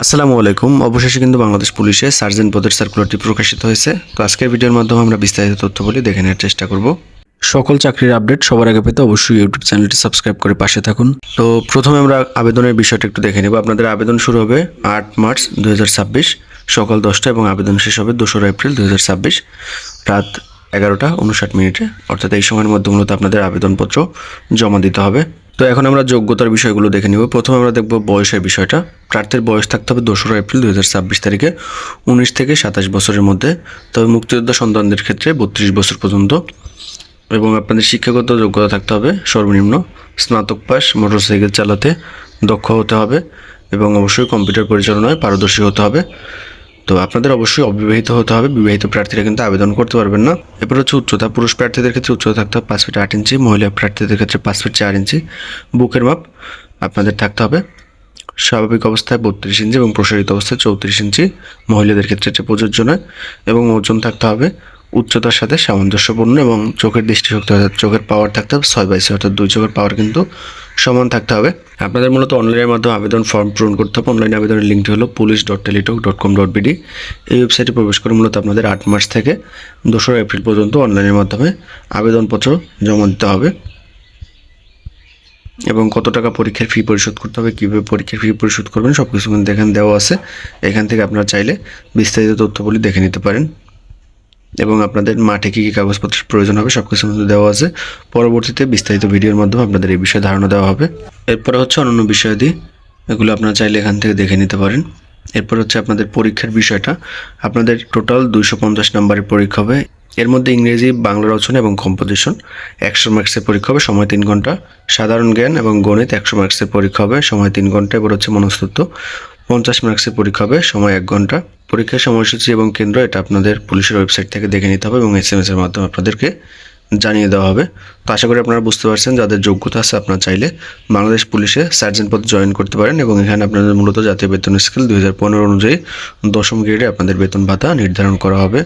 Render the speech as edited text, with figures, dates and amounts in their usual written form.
আসসালামু আলাইকুম। অবশেষে কিন্তু বাংলাদেশ পুলিশে সার্জেন্ট পদের সার্কুলারটি প্রকাশিত হয়েছে। তো আজকের ভিডিওর মাধ্যমে আমরা বিস্তারিত তথ্যগুলি দেখে নেওয়ার চেষ্টা করব। সকল চাকরির আপডেট সবার আগে পেতে অবশ্যই ইউটিউব চ্যানেলটি সাবস্ক্রাইব করে পাশে থাকুন। তো প্রথমে আমরা আবেদনের বিষয়টা একটু দেখে নেব। আপনাদের আবেদন শুরু হবে 8 মার্চ 2026 সকাল 10টা এবং আবেদন শেষ হবে 2রা এপ্রিল 2026 রাত 11টা 59 মিনিটে। অর্থাৎ এই সময়ের মধ্যে মূলত আপনাদের আবেদনপত্র জমা দিতে হবে। তো এখন আমরা যোগ্যতার বিষয়গুলো দেখে নিব। প্রথমে আমরা দেখব বয়সের বিষয়টা। প্রার্থীর বয়স থাকতে হবে 2রা এপ্রিল 2026 তারিখে 19 থেকে 27 বছরের মধ্যে। তবে মুক্তিযোদ্ধা সন্তানদের ক্ষেত্রে 32 বছর পর্যন্ত। এবং আপনাদের শিক্ষাগত যোগ্যতা থাকতে হবে সর্বনিম্ন স্নাতক পাস, মোটরসাইকেল চালাতে দক্ষ হতে হবে এবং অবশ্যই কম্পিউটার পরিচালনায় পারদর্শী হতে হবে। তো আপনাদের অবশ্যই অবিবাহিত হতে হবে। বিবাহিত প্রার্থীরা কিন্তু আবেদন করতে পারবেন না। এরপর হচ্ছে উচ্চতা। পুরুষ প্রার্থীদের ক্ষেত্রে উচ্চতা থাকতে হবে 5 ফিট 8 ইঞ্চি, মহিলা প্রার্থীদের ক্ষেত্রে 5 ফিট 4 ইঞ্চি। বুকের মাপ আপনাদের থাকতে হবে স্বাভাবিক অবস্থায় 32 ইঞ্চি এবং প্রসারিত অবস্থায় 34 ইঞ্চি। মহিলাদের ক্ষেত্রে এটি প্রযোজ্য নয়। এবং ওজন থাকতে হবে উচ্চতার সাথে সামঞ্জস্যপূর্ণ এবং চোখের দৃষ্টিশক্তি অর্থাৎ চোখের পাওয়ার থাকতে হবে 6/6 অর্থাৎ 2 চোখের পাওয়ার কিন্তু সমান থাকতে হবে। আপনাদের মূলত অনলাইনের মাধ্যমে আবেদন ফর্ম পূরণ করতে হবে। অনলাইন আবেদনের লিঙ্কটি হলো police.teletalk.com.bd। এই ওয়েবসাইটে প্রবেশ করে মূলত আপনাদের 8 মার্চ থেকে 2রা এপ্রিল পর্যন্ত অনলাইনের মাধ্যমে আবেদনপত্র জমা দিতে হবে। এবং কত টাকা পরীক্ষার ফি পরিশোধ করতে হবে, কীভাবে পরীক্ষার ফি পরিশোধ করবেন সব কিছু কিন্তু এখানে দেওয়া আছে। এখান থেকে আপনারা চাইলে বিস্তারিত তথ্যগুলি দেখে নিতে পারেন। এবং আপনাদের মাঠে কী কী কাগজপত্রের প্রয়োজন হবে সব কিছু কিন্তু দেওয়া আছে। পরবর্তীতে বিস্তারিত ভিডিওর মাধ্যমে আপনাদের এই বিষয়ে ধারণা দেওয়া হবে। এরপরে হচ্ছে অন্যান্য বিষয়াদি, এগুলো আপনারা চাইলে এখান থেকে দেখে নিতে পারেন। এরপর হচ্ছে আপনাদের পরীক্ষার বিষয়টা। আপনাদের টোটাল 250 নম্বরের পরীক্ষা হবে। এর মধ্যে ইংরেজি, বাংলা রচনা এবং কম্পোজিশন 100 মার্কসের পরীক্ষা হবে, সময় 3 ঘন্টা। সাধারণ জ্ঞান এবং গণিত 100 মার্কসের পরীক্ষা হবে, সময় 3 ঘন্টা। এবার হচ্ছে মনস্তত্ত্ব 50 মার্কসের পরীক্ষা হবে, সময় 1 ঘন্টা। পরীক্ষার সময়সূচি এবং কেন্দ্র এটা আপনাদের পুলিশের ওয়েবসাইট থেকে দেখে নিতে হবে এবং SMS এর মাধ্যমে আপনাদেরকে জানিয়ে দেওয়া হবে। তো আশা করি আপনারা বুঝতে পারছেন, যাদের যোগ্যতা আছে আপনারা চাইলে বাংলাদেশ পুলিশে সার্জেন্ট পদে জয়েন করতে পারেন। এবং এখানে আপনাদের মূলত জাতীয় বেতন স্কেল 2015 অনুযায়ী 10ম গ্রেডে আপনাদের বেতন ভাতা নির্ধারণ করা হবে।